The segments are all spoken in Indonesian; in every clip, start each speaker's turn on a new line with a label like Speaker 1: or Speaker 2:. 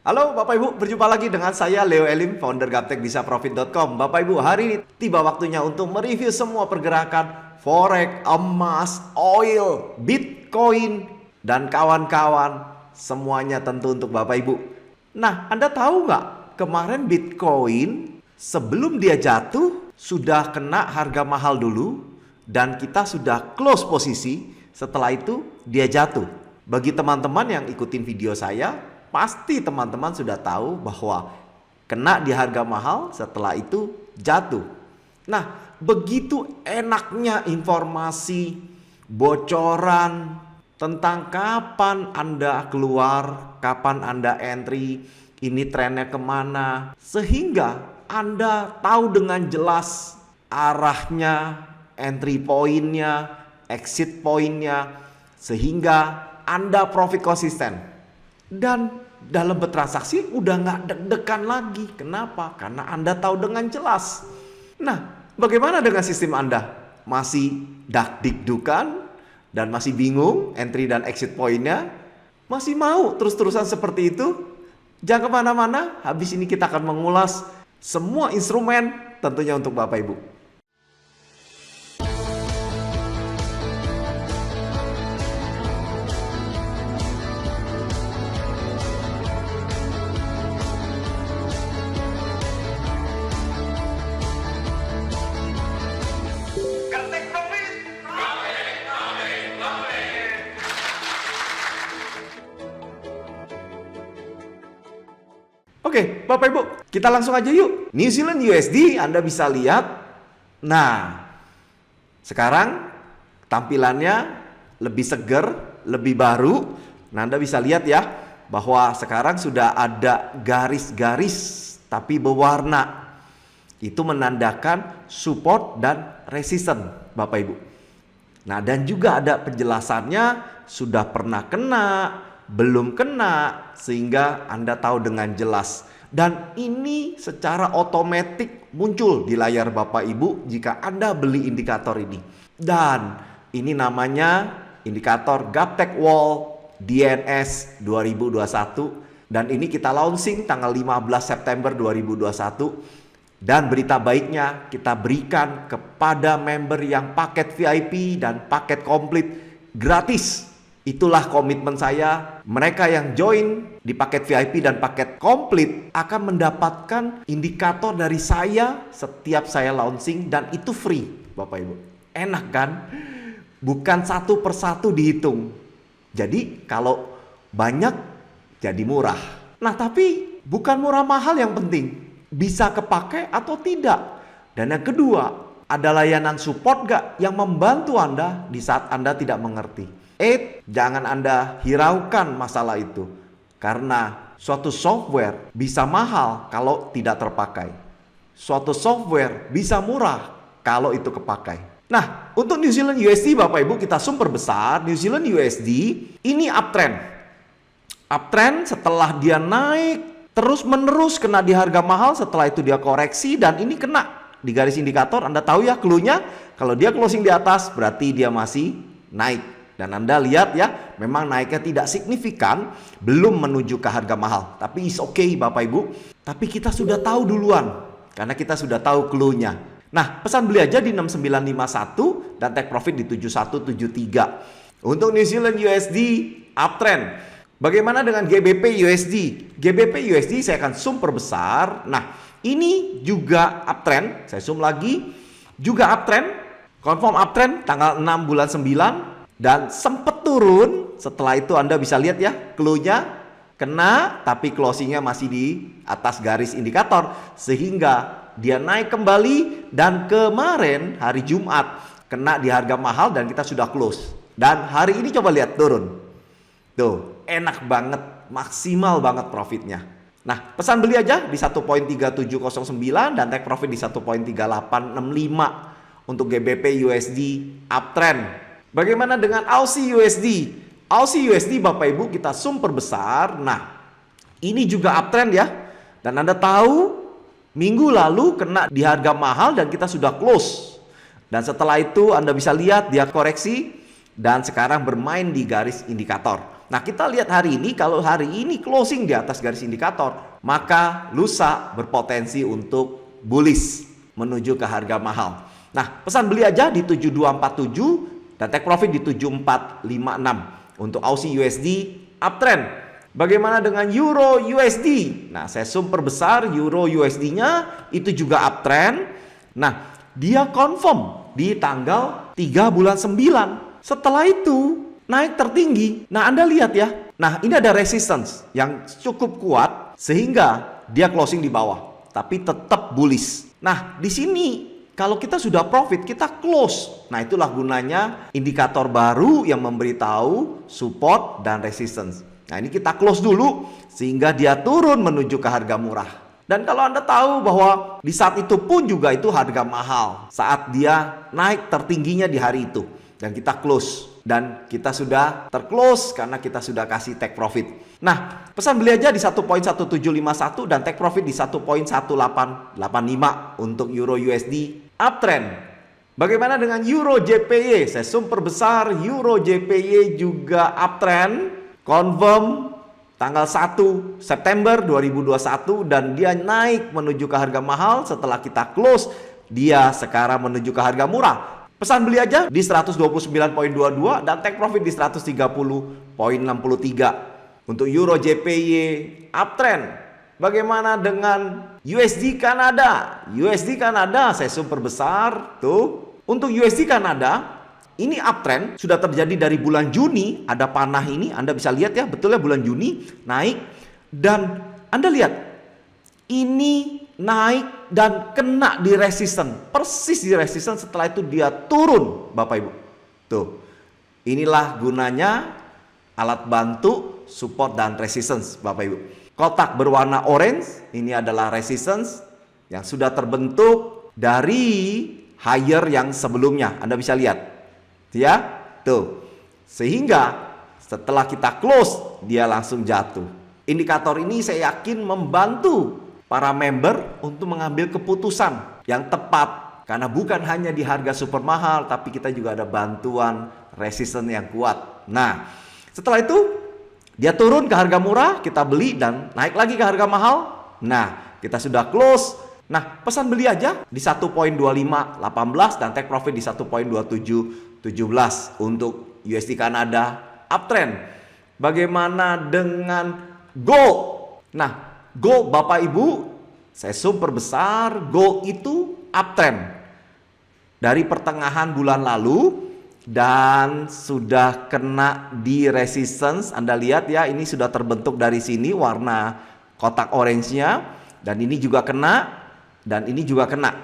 Speaker 1: Halo Bapak Ibu, berjumpa lagi dengan saya Leo Elim, founder gaptekbisaprofit.com. Bapak Ibu, hari ini tiba waktunya untuk mereview semua pergerakan forex, emas, oil, bitcoin, dan kawan-kawan. Semuanya tentu untuk Bapak Ibu. Nah, Anda tahu nggak? Kemarin bitcoin sebelum dia jatuh sudah kena harga mahal dulu, dan kita sudah close posisi. Setelah itu dia jatuh. Bagi teman-teman yang ikutin video saya, pasti teman-teman sudah tahu bahwa kena di harga mahal, setelah itu jatuh. Nah, begitu enaknya informasi, bocoran tentang kapan Anda keluar, kapan Anda entry, ini trennya kemana, sehingga Anda tahu dengan jelas arahnya, entry pointnya, exit pointnya, sehingga Anda profit konsisten. Dan dalam bertransaksi udah nggak deg-degan lagi. Kenapa? Karena Anda tahu dengan jelas. Nah, bagaimana dengan sistem Anda? Masih dak-dikdukan dan masih bingung entry dan exit pointnya? Masih mau terus-terusan seperti itu? Jangan kemana-mana, habis ini kita akan mengulas semua instrumen tentunya untuk Bapak Ibu. Oke, Bapak Ibu, kita langsung aja yuk. New Zealand USD Anda bisa lihat. Nah, sekarang tampilannya lebih seger, lebih baru. Nah, Anda bisa lihat ya, bahwa sekarang sudah ada garis-garis tapi berwarna. Itu menandakan support dan resistance, Bapak Ibu. Nah, dan juga ada penjelasannya, sudah pernah kena, belum kena, sehingga Anda tahu dengan jelas. Dan ini secara otomatis muncul di layar Bapak Ibu jika Anda beli indikator ini. Dan ini namanya indikator Gaptek Wall DNS 2021. Dan ini kita launching tanggal 15 September 2021. Dan berita baiknya kita berikan kepada member yang paket VIP dan paket komplit gratis. Itulah komitmen saya. Mereka yang join di paket VIP dan paket komplit akan mendapatkan indikator dari saya setiap saya launching, dan itu free, Bapak Ibu. Enak kan? Bukan satu persatu dihitung. Jadi kalau banyak jadi murah. Nah, tapi bukan murah mahal yang penting. Bisa kepake atau tidak. Dan yang kedua, ada layanan support gak yang membantu Anda di saat Anda tidak mengerti. Jangan Anda hiraukan masalah itu. Karena suatu software bisa mahal kalau tidak terpakai. Suatu software bisa murah kalau itu kepakai. Nah, untuk New Zealand USD Bapak Ibu, kita sumber besar. New Zealand USD ini uptrend. Uptrend setelah dia naik terus menerus kena di harga mahal, setelah itu dia koreksi dan ini kena di garis indikator. Anda tahu ya clue-nya, kalau dia closing di atas berarti dia masih naik. Dan Anda lihat ya, memang naiknya tidak signifikan, belum menuju ke harga mahal. Tapi is okay Bapak Ibu. Tapi kita sudah tahu duluan, karena kita sudah tahu clue-nya. Nah, pesan beli aja di 6951 dan take profit di 7173. Untuk New Zealand USD uptrend. Bagaimana dengan GBP USD? GBP USD saya akan zoom perbesar. Nah, ini juga uptrend. Saya zoom lagi. Juga uptrend. Confirm uptrend tanggal 6 bulan 9. Dan sempat turun. Setelah itu Anda bisa lihat ya, clue-nya kena, tapi closingnya masih di atas garis indikator. Sehingga dia naik kembali. Dan kemarin hari Jumat kena di harga mahal dan kita sudah close. Dan hari ini coba lihat turun. Tuh, enak banget, maksimal banget profitnya. Nah, pesan beli aja di 1.3709 dan take profit di 1.3865 untuk GBP USD uptrend. Bagaimana dengan Aussie USD? Aussie USD Bapak Ibu kita zoom perbesar. Nah, ini juga uptrend ya. Dan Anda tahu minggu lalu kena di harga mahal dan kita sudah close. Dan setelah itu Anda bisa lihat dia koreksi dan sekarang bermain di garis indikator. Nah, kita lihat hari ini, kalau hari ini closing di atas garis indikator, maka lusa berpotensi untuk bullish menuju ke harga mahal. Nah, pesan beli aja di 7247 dan take profit di 7456 untuk Aussie USD uptrend. Bagaimana dengan Euro USD? Nah, saya zoom perbesar Euro USD-nya itu juga uptrend. Nah, dia confirm di tanggal 3 bulan 9. Setelah itu naik tertinggi. Nah, Anda lihat ya. Nah, ini ada resistance yang cukup kuat sehingga dia closing di bawah, tapi tetap bullish. Nah, di sini kalau kita sudah profit, kita close. Nah, itulah gunanya indikator baru yang memberitahu support dan resistance. Nah, ini kita close dulu sehingga dia turun menuju ke harga murah. Dan kalau Anda tahu bahwa di saat itu pun juga itu harga mahal saat dia naik tertingginya di hari itu. Dan kita close. Dan kita sudah terclose karena kita sudah kasih take profit. Nah, pesan beli aja di 1.1751 dan take profit di 1.1885 untuk Euro USD uptrend. Bagaimana dengan Euro JPY? Saya zoom perbesar, Euro JPY juga uptrend. Confirm tanggal 1 September 2021 dan dia naik menuju ke harga mahal. Setelah kita close, dia sekarang menuju ke harga murah. Pesan beli aja di 129.22 dan take profit di 130.63 untuk Euro JPY uptrend. Bagaimana dengan USD Kanada? USD Kanada saya zoom perbesar tuh. Untuk USD Kanada ini uptrend sudah terjadi dari bulan Juni, ada panah ini, Anda bisa lihat ya, betulnya bulan Juni naik dan Anda lihat ini naik dan kena di resistance, persis di resistance, setelah itu dia turun, Bapak Ibu. Tuh. Inilah gunanya alat bantu support dan resistance, Bapak Ibu. Kotak berwarna orange ini adalah resistance yang sudah terbentuk dari higher yang sebelumnya. Anda bisa lihat. Ya, tuh. Sehingga setelah kita close, dia langsung jatuh. Indikator ini saya yakin membantu para member untuk mengambil keputusan yang tepat. Karena bukan hanya di harga super mahal, tapi kita juga ada bantuan resistance yang kuat. Nah, setelah itu dia turun ke harga murah, kita beli dan naik lagi ke harga mahal. Nah, kita sudah close. Nah, pesan beli aja di 1.2518 dan take profit di 1.2717 untuk USD Kanada uptrend. Bagaimana dengan gold? Nah, gold Bapak Ibu, saya zoom perbesar, gold itu uptrend dari pertengahan bulan lalu dan sudah kena di resistance. Anda lihat ya, ini sudah terbentuk dari sini warna kotak orange-nya dan ini juga kena dan ini juga kena.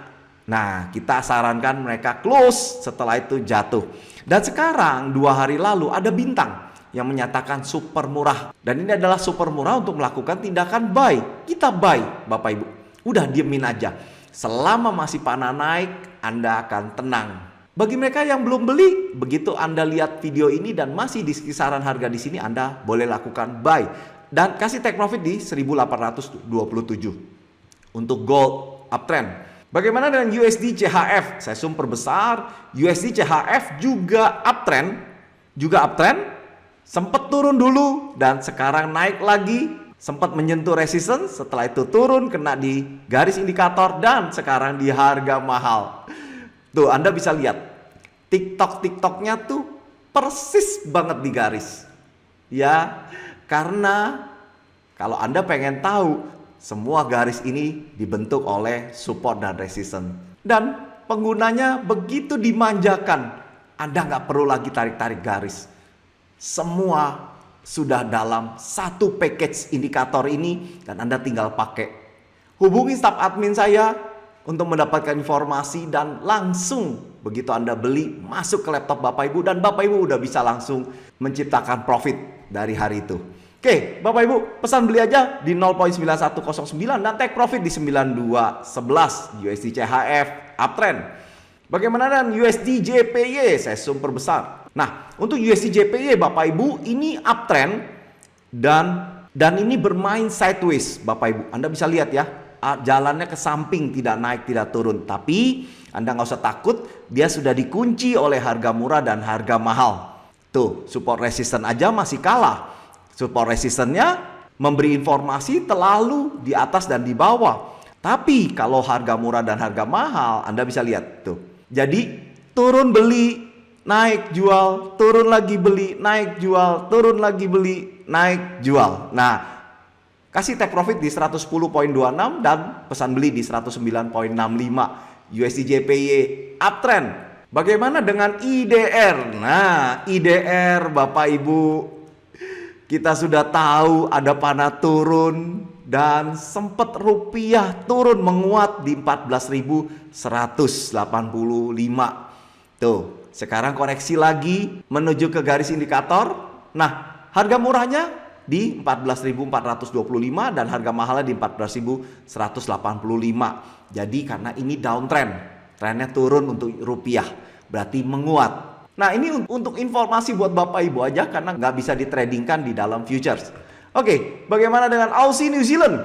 Speaker 1: Nah, kita sarankan mereka close, setelah itu jatuh. Dan sekarang 2 hari lalu ada bintang yang menyatakan super murah. Dan ini adalah super murah untuk melakukan tindakan buy. Kita buy, Bapak Ibu. Udah diemin aja. Selama masih panah naik, Anda akan tenang. Bagi mereka yang belum beli, begitu Anda lihat video ini dan masih di kisaran harga di sini, Anda boleh lakukan buy. Dan kasih take profit di 1827 untuk gold uptrend. Bagaimana dengan USD CHF? Saya zoom perbesar, USD CHF juga uptrend, sempat turun dulu dan sekarang naik lagi, sempat menyentuh resistance, setelah itu turun kena di garis indikator dan sekarang di harga mahal. Tuh, Anda bisa lihat TikToknya tuh persis banget di garis. Ya, karena kalau Anda pengen tahu, semua garis ini dibentuk oleh support dan resistance. Dan penggunanya begitu dimanjakan. Anda nggak perlu lagi tarik-tarik garis. Semua sudah dalam satu package indikator ini dan Anda tinggal pakai. Hubungi staf admin saya untuk mendapatkan informasi dan langsung begitu Anda beli masuk ke laptop Bapak Ibu dan Bapak Ibu udah bisa langsung menciptakan profit dari hari itu. Oke, Bapak Ibu, pesan beli aja di 0.9109 dan take profit di 9211 USD CHF uptrend. Bagaimana dengan USD JPY? Saya zoom perbesar. Nah, untuk USD JPY Bapak Ibu ini uptrend dan ini bermain sideways Bapak Ibu. Anda bisa lihat ya, jalannya ke samping, tidak naik, tidak turun. Tapi Anda nggak usah takut, dia sudah dikunci oleh harga murah dan harga mahal. Tuh, support resistance aja masih kalah. support resistennya memberi informasi terlalu di atas dan di bawah. Tapi kalau harga murah dan harga mahal, Anda bisa lihat tuh. Jadi turun beli, naik jual, turun lagi beli, naik jual, turun lagi beli, naik jual. Nah, kasih take profit di 110.26 dan pesan beli di 109.65. USD JPY uptrend. Bagaimana dengan IDR? Nah, IDR Bapak Ibu, kita sudah tahu ada panah turun dan sempat rupiah turun menguat di 14.185. Tuh, sekarang koreksi lagi menuju ke garis indikator. Nah, harga murahnya di 14.425 dan harga mahalnya di 14.185. Jadi karena ini downtrend, trennya turun untuk rupiah, berarti menguat. Nah, ini untuk informasi buat Bapak Ibu aja karena nggak bisa ditradingkan di dalam futures. Oke, bagaimana dengan Aussie New Zealand?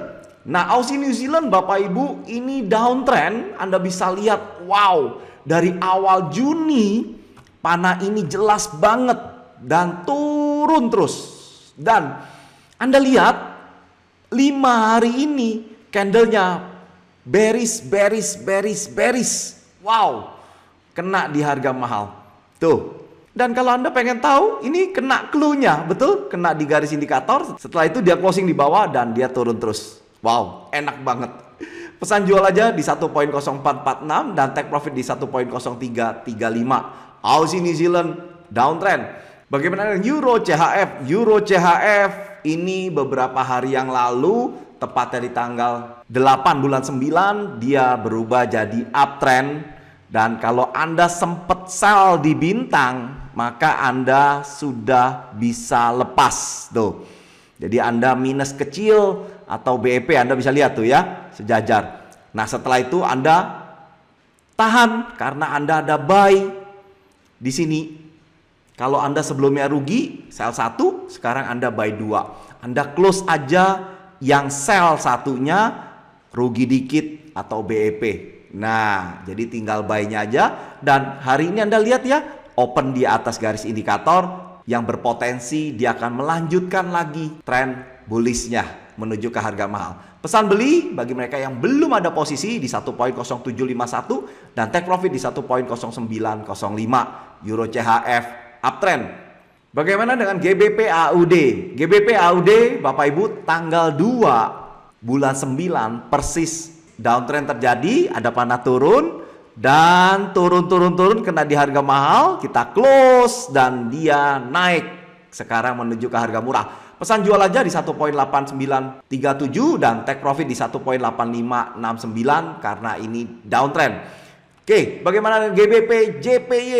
Speaker 1: Nah, Aussie New Zealand Bapak Ibu ini downtrend. Anda bisa lihat, wow, dari awal Juni panah ini jelas banget dan turun terus. Dan Anda lihat 5 hari ini candlenya bearish. Wow, kena di harga mahal. Tuh. Dan kalau Anda pengen tahu, ini kena clue-nya, betul? Kena di garis indikator. Setelah itu dia closing di bawah dan dia turun terus. Wow, enak banget. Pesan jual aja di 1.0446 dan take profit di 1.0335. Aussie New Zealand downtrend. Bagaimana dengan Euro CHF? Euro CHF ini beberapa hari yang lalu, tepatnya di tanggal 8 bulan 9, dia berubah jadi uptrend. Dan kalau Anda sempat sell di bintang, maka Anda sudah bisa lepas tuh. Jadi Anda minus kecil atau BEP Anda bisa lihat tuh ya, sejajar. Nah, setelah itu Anda tahan karena Anda ada buy di sini. Kalau Anda sebelumnya rugi, sell 1, sekarang Anda buy 2. Anda close aja yang sell satunya rugi dikit atau BEP. Nah, jadi tinggal buy-nya aja. Dan hari ini Anda lihat ya, open di atas garis indikator yang berpotensi dia akan melanjutkan lagi tren bullish-nya menuju ke harga mahal. Pesan beli bagi mereka yang belum ada posisi di 1.0751 dan take profit di 1.0905. Euro CHF uptrend. Bagaimana dengan GBP AUD? GBP AUD Bapak Ibu tanggal 2 bulan 9 persis downtrend terjadi, ada panah turun dan turun kena di harga mahal, kita close dan dia naik sekarang menuju ke harga murah. Pesan jual aja di 1.8937 dan take profit di 1.8569 karena ini downtrend. Oke, bagaimana dengan GBP JPY?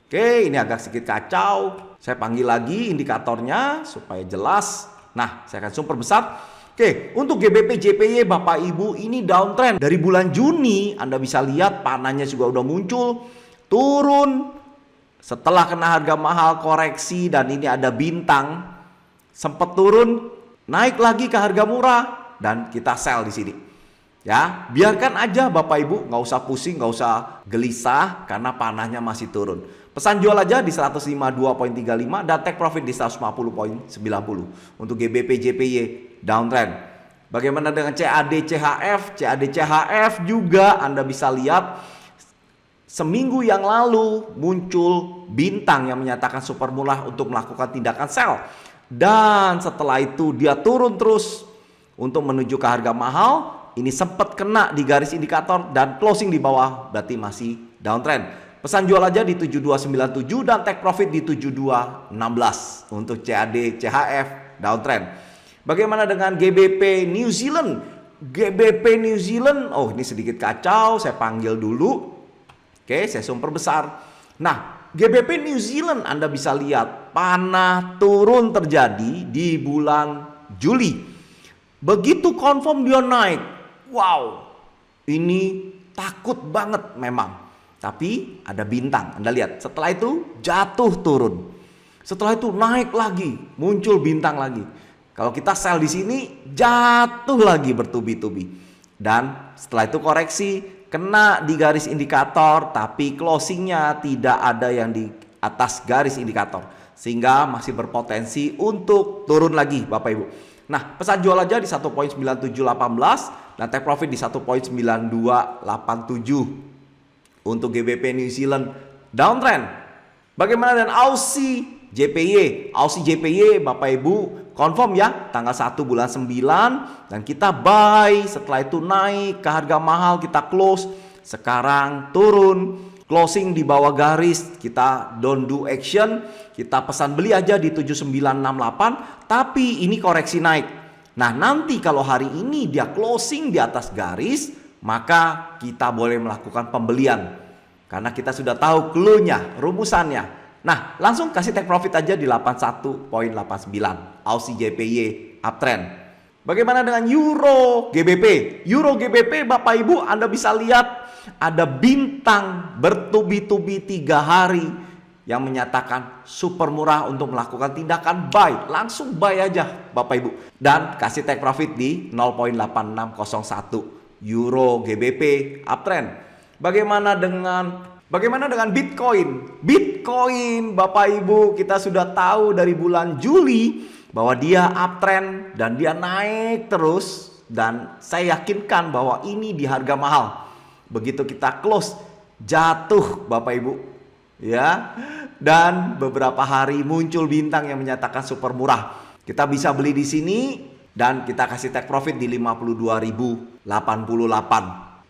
Speaker 1: Oke, ini agak sedikit kacau. Saya panggil lagi indikatornya supaya jelas. Nah, saya akan zoom perbesar. Oke, untuk GBP JPY Bapak Ibu ini downtrend. Dari bulan Juni Anda bisa lihat panahnya juga udah muncul, turun. Setelah kena harga mahal koreksi dan ini ada bintang, sempat turun, naik lagi ke harga murah dan kita sell di sini. Ya, biarkan aja Bapak Ibu, nggak usah pusing, nggak usah gelisah karena panahnya masih turun. Pesan jual aja di 152.35 dan take profit di 150.90 untuk GBP JPY downtrend. Bagaimana dengan CAD CHF? CAD CHF juga Anda bisa lihat seminggu yang lalu muncul bintang yang menyatakan super murah untuk melakukan tindakan sell. Dan setelah itu dia turun terus untuk menuju ke harga mahal. Ini sempat kena di garis indikator dan closing di bawah, berarti masih downtrend. Pesan jual aja di 7297 dan take profit di 7216 untuk CAD CHF downtrend. Bagaimana dengan GBP New Zealand? GBP New Zealand, oh ini sedikit kacau, saya panggil dulu. Oke, saya zoom perbesar. Nah, GBP New Zealand Anda bisa lihat panah turun terjadi di bulan Juli. Begitu confirm dia naik. Wow, ini takut banget memang. Tapi ada bintang, Anda lihat. Setelah itu jatuh turun. Setelah itu naik lagi, muncul bintang lagi. Kalau kita sell di sini, jatuh lagi bertubi-tubi. Dan setelah itu koreksi, kena di garis indikator, tapi closingnya tidak ada yang di atas garis indikator. sehingga masih berpotensi untuk turun lagi Bapak Ibu. Nah, pesan jual aja di 1.9718 dan take profit di 1.9287. Untuk GBP New Zealand downtrend. Bagaimana dengan Aussie JPY? Aussie JPY Bapak Ibu confirm ya, tanggal 1 bulan 9 dan kita buy, setelah itu naik ke harga mahal, kita close, sekarang turun, closing di bawah garis, kita don't do action, kita pesan beli aja di 7968, tapi ini koreksi naik. Nah, nanti kalau hari ini dia closing di atas garis, maka kita boleh melakukan pembelian karena kita sudah tahu clue-nya, rumusannya. Nah, langsung kasih take profit aja di 81.89 Aussie JPY uptrend. Bagaimana dengan Euro GBP? Euro GBP Bapak Ibu Anda bisa lihat ada bintang bertubi-tubi 3 hari yang menyatakan super murah untuk melakukan tindakan buy. Langsung buy aja Bapak Ibu. Dan kasih take profit di 0.8601 Euro GBP uptrend. Bagaimana dengan Bitcoin? Bitcoin Bapak Ibu kita sudah tahu dari bulan Juli bahwa dia uptrend dan dia naik terus, dan saya yakinkan bahwa ini di harga mahal. Begitu kita close jatuh Bapak Ibu ya, dan beberapa hari muncul bintang yang menyatakan super murah. Kita bisa beli di sini dan kita kasih take profit di 52.088.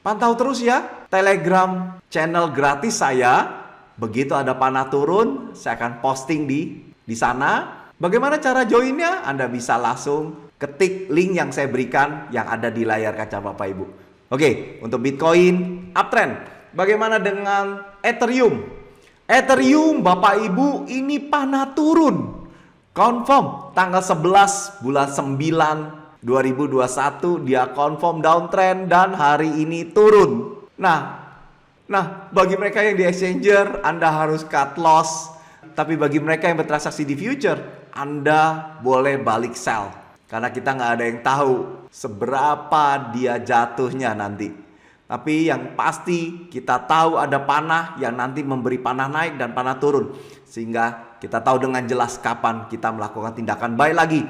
Speaker 1: Pantau terus ya Telegram channel gratis saya. Begitu ada panah turun, saya akan posting di sana. Bagaimana cara joinnya? Anda bisa langsung ketik link yang saya berikan yang ada di layar kaca Bapak Ibu. Oke, untuk Bitcoin uptrend. Bagaimana dengan Ethereum? Ethereum Bapak Ibu ini panah turun. Confirm tanggal 11 bulan 9 2021 dia confirm downtrend dan hari ini turun. Nah, bagi mereka yang di exchanger Anda harus cut loss. Tapi bagi mereka yang bertransaksi di future, Anda boleh balik sell. Karena kita nggak ada yang tahu seberapa dia jatuhnya nanti. Tapi yang pasti kita tahu ada panah yang nanti memberi panah naik dan panah turun. Sehingga kita tahu dengan jelas kapan kita melakukan tindakan buy lagi.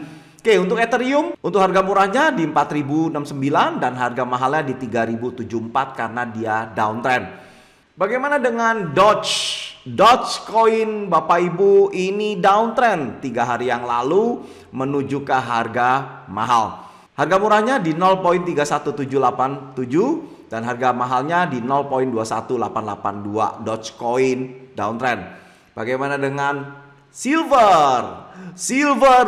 Speaker 1: Oke, untuk Ethereum, untuk harga murahnya di 4.069 dan harga mahalnya di 3.074 karena dia downtrend. Bagaimana dengan Dogecoin Bapak Ibu ini downtrend 3 hari yang lalu menuju ke harga mahal. Harga murahnya di 0.31787 dan harga mahalnya di 0.21882 Dogecoin downtrend. Bagaimana dengan Silver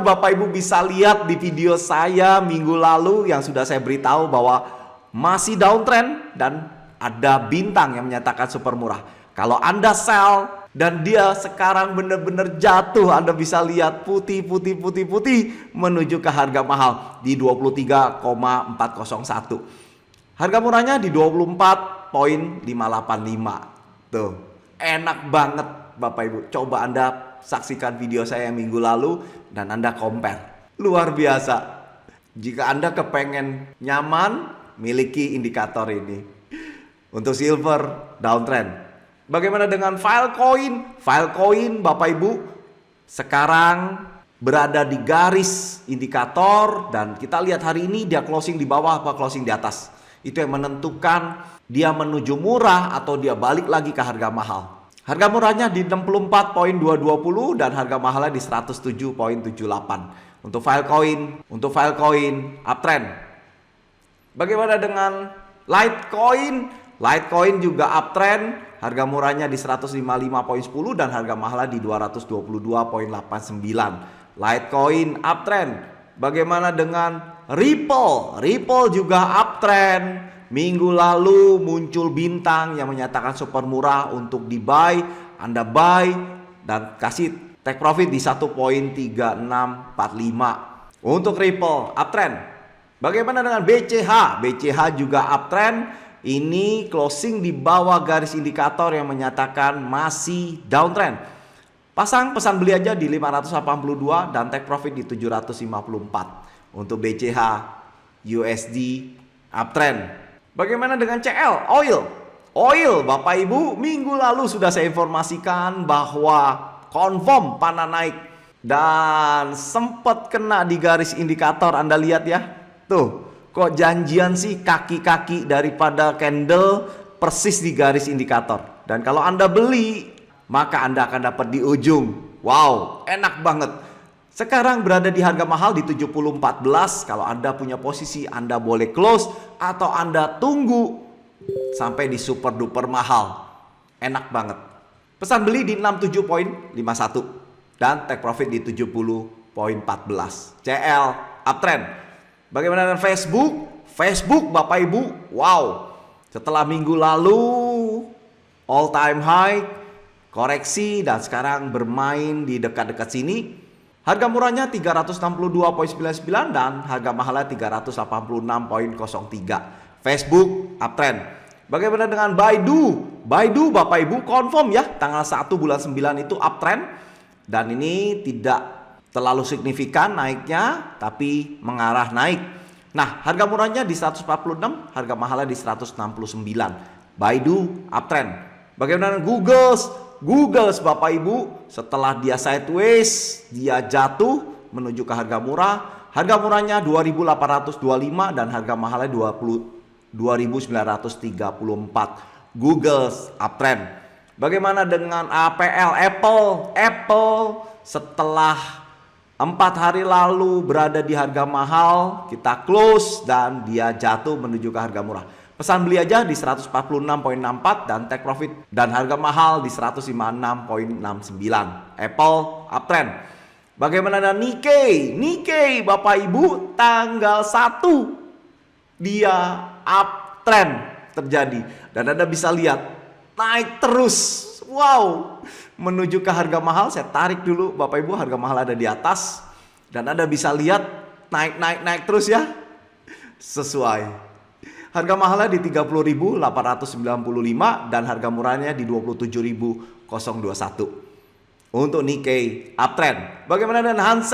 Speaker 1: Bapak Ibu bisa lihat di video saya minggu lalu yang sudah saya beritahu bahwa masih downtrend dan ada bintang yang menyatakan super murah. Kalau Anda sell dan dia sekarang benar-benar jatuh, Anda bisa lihat putih menuju ke harga mahal di 23,401. Harga murahnya di 24.585. Tuh, enak banget Bapak Ibu. Coba Anda saksikan video saya yang minggu lalu dan Anda compare. Luar biasa. Jika Anda kepengen nyaman, miliki indikator ini. Untuk silver downtrend. Bagaimana dengan Filecoin? Filecoin Bapak Ibu sekarang berada di garis indikator dan kita lihat hari ini dia closing di bawah apa closing di atas. Itu yang menentukan dia menuju murah atau dia balik lagi ke harga mahal. Harga murahnya di 64.220 dan harga mahalnya di 107.78. Untuk Filecoin uptrend. Bagaimana dengan Litecoin? Litecoin juga uptrend, harga murahnya di 155.10 dan harga mahalnya di 222.89. Litecoin uptrend. Bagaimana dengan Ripple? Ripple juga uptrend. Minggu lalu muncul bintang yang menyatakan super murah untuk di buy. Anda buy dan kasih take profit di 1.3645. Untuk Ripple uptrend. Bagaimana dengan BCH? BCH juga uptrend. Ini closing di bawah garis indikator yang menyatakan masih downtrend. Pasang pesan beli aja di 582 dan take profit di 754. Untuk BCH USD uptrend. Bagaimana dengan CL? Oil Bapak Ibu, minggu lalu sudah saya informasikan bahwa confirm pana naik dan sempat kena di garis indikator. Anda lihat ya, tuh kok janjian sih kaki-kaki daripada candle persis di garis indikator. Dan kalau Anda beli, maka Anda akan dapat di ujung. Wow, enak banget. Sekarang berada di harga mahal di 70.14. Kalau Anda punya posisi, Anda boleh close atau Anda tunggu sampai di super duper mahal. Enak banget. Pesan beli di 67.51 dan take profit di 70.14. CL uptrend. Bagaimana dengan Facebook? Facebook Bapak Ibu, wow. Setelah minggu lalu all time high, koreksi dan sekarang bermain di dekat-dekat sini. Harga murahnya 362.99 dan harga mahalnya 386.03. Facebook uptrend. Bagaimana dengan Baidu? Baidu Bapak Ibu confirm ya, tanggal 1 bulan 9 itu uptrend. Dan ini tidak terlalu signifikan naiknya, tapi mengarah naik. Nah, harga murahnya di 146, harga mahalnya di 169. Baidu uptrend. Bagaimana dengan Google? Google Bapak Ibu, setelah dia sideways, dia jatuh menuju ke harga murah. Harga murahnya 2.825 dan harga mahalnya 2.934. Google uptrend. Bagaimana dengan APL? Apple setelah 4 hari lalu berada di harga mahal, kita close dan dia jatuh menuju ke harga murah. Pesan beli aja di 146.64 dan take profit dan harga mahal di 156.69. Apple uptrend. Bagaimana dengan Nikkei? Nikkei Bapak Ibu tanggal 1 dia uptrend terjadi dan Anda bisa lihat naik terus. Wow, menuju ke harga mahal. Saya tarik dulu Bapak Ibu, harga mahal ada di atas dan Anda bisa lihat naik terus ya. Sesuai. Harga mahalnya di 30.895 dan harga murahnya di 27.021. Untuk Nikkei uptrend. Bagaimana dengan Hang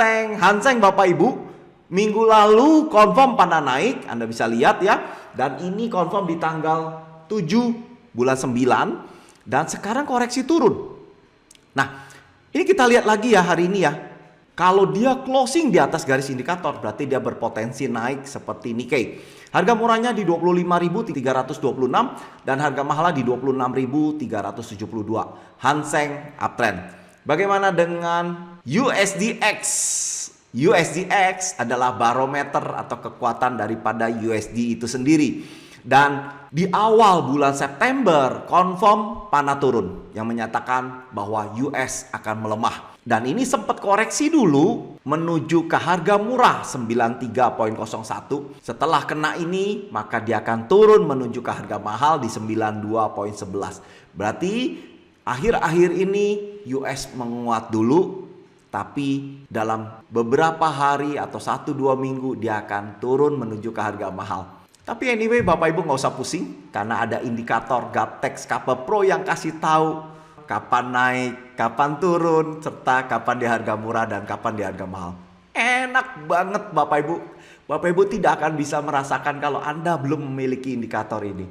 Speaker 1: Seng Bapak Ibu? Minggu lalu confirm pana naik, Anda bisa lihat ya. Dan ini confirm di tanggal 7 bulan 9 dan sekarang koreksi turun. Nah, ini kita lihat lagi ya hari ini ya. Kalau dia closing di atas garis indikator, berarti dia berpotensi naik seperti Nikkei. Harga murahnya di 25.326 dan harga mahalnya di 26.372. Hang Seng uptrend. Bagaimana dengan USDX? USDX adalah barometer atau kekuatan daripada USD itu sendiri. Dan di awal bulan September confirm pana turun yang menyatakan bahwa US akan melemah. Dan ini sempat koreksi dulu menuju ke harga murah 93.01. Setelah kena ini maka dia akan turun menuju ke harga mahal di 92.11. Berarti akhir-akhir ini US menguat dulu, tapi dalam beberapa hari atau 1-2 minggu dia akan turun menuju ke harga mahal. Tapi anyway Bapak Ibu nggak usah pusing karena ada indikator Gaptex Kappa Pro yang kasih tahu kapan naik, kapan turun, serta kapan di harga murah dan kapan di harga mahal. Enak banget Bapak Ibu. Bapak Ibu tidak akan bisa merasakan kalau Anda belum memiliki indikator ini.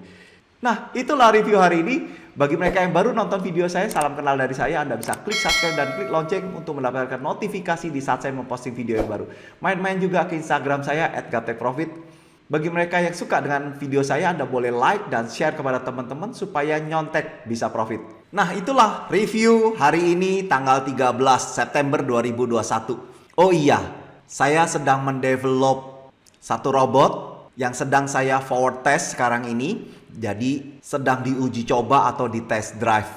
Speaker 1: Nah, itulah review hari ini. Bagi mereka yang baru nonton video saya, salam kenal dari saya. Anda bisa klik subscribe dan klik lonceng untuk mendapatkan notifikasi di saat saya memposting video yang baru. Main-main juga ke Instagram saya @gaptekprofit. Bagi mereka yang suka dengan video saya, Anda boleh like dan share kepada teman-teman supaya nyontek bisa profit. Nah, itulah review hari ini tanggal 13 September 2021. Oh iya, saya sedang mendevelop satu robot yang sedang saya forward test sekarang ini. Jadi sedang diuji coba atau di test drive.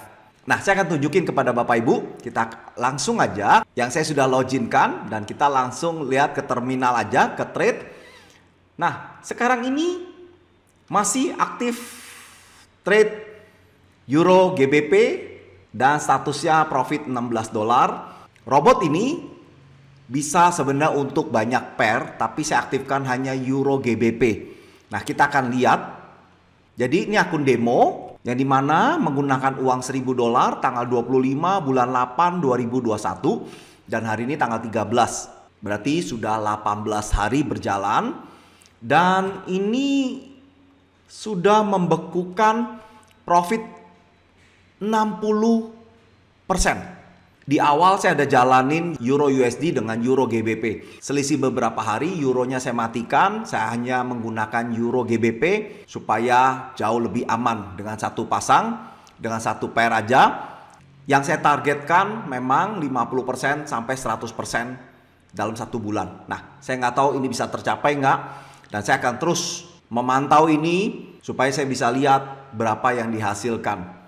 Speaker 1: Nah, saya akan tunjukin kepada Bapak Ibu. Kita langsung aja yang saya sudah login kan dan kita langsung lihat ke terminal aja, ke trade. Nah, sekarang ini masih aktif trade Euro GBP dan statusnya profit $16. Robot ini bisa sebenarnya untuk banyak pair, tapi saya aktifkan hanya Euro GBP. Nah, kita akan lihat. Jadi ini akun demo yang dimana menggunakan uang $1.000 tanggal 25 bulan 8 2021 dan hari ini tanggal 13. Berarti sudah 18 hari berjalan. Dan ini sudah membekukan profit 60%. Di awal saya ada jalanin Euro USD dengan Euro GBP. Selisih beberapa hari, Euronya saya matikan. Saya hanya menggunakan Euro GBP supaya jauh lebih aman dengan satu pasang, dengan satu pair aja. Yang saya targetkan memang 50% sampai 100% dalam satu bulan. Nah, saya nggak tahu ini bisa tercapai nggak. Dan saya akan terus memantau ini supaya saya bisa lihat berapa yang dihasilkan.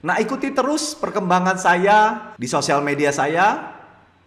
Speaker 1: Nah, ikuti terus perkembangan saya di sosial media saya,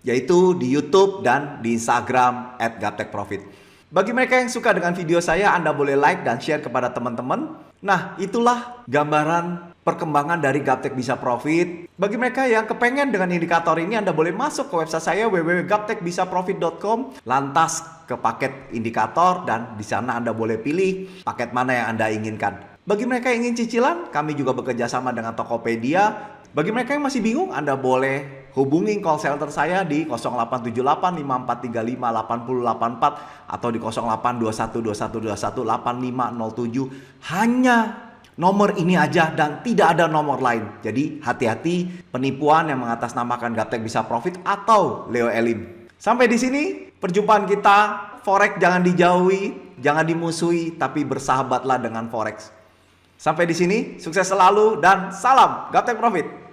Speaker 1: yaitu di YouTube dan di Instagram @gaptekprofit. Bagi mereka yang suka dengan video saya, Anda boleh like dan share kepada teman-teman. Nah, itulah gambaran perkembangan dari Gaptek Bisa Profit. Bagi mereka yang kepengen dengan indikator ini, Anda boleh masuk ke website saya www.gaptekbisaprofit.com, lantas ke paket indikator, dan di sana Anda boleh pilih paket mana yang Anda inginkan. Bagi mereka yang ingin cicilan, kami juga bekerja sama dengan Tokopedia. Bagi mereka yang masih bingung, Anda boleh hubungi call center saya di 0878 5435 8084 atau di 082121218507. Hanya nomor ini aja dan tidak ada nomor lain. Jadi hati-hati penipuan yang mengatasnamakan Gaptek Bisa Profit atau Leo Elim. Sampai di sini perjumpaan kita. Forex jangan dijauhi, jangan dimusuhi, tapi bersahabatlah dengan Forex. Sampai di sini, sukses selalu dan salam Gaptek Profit.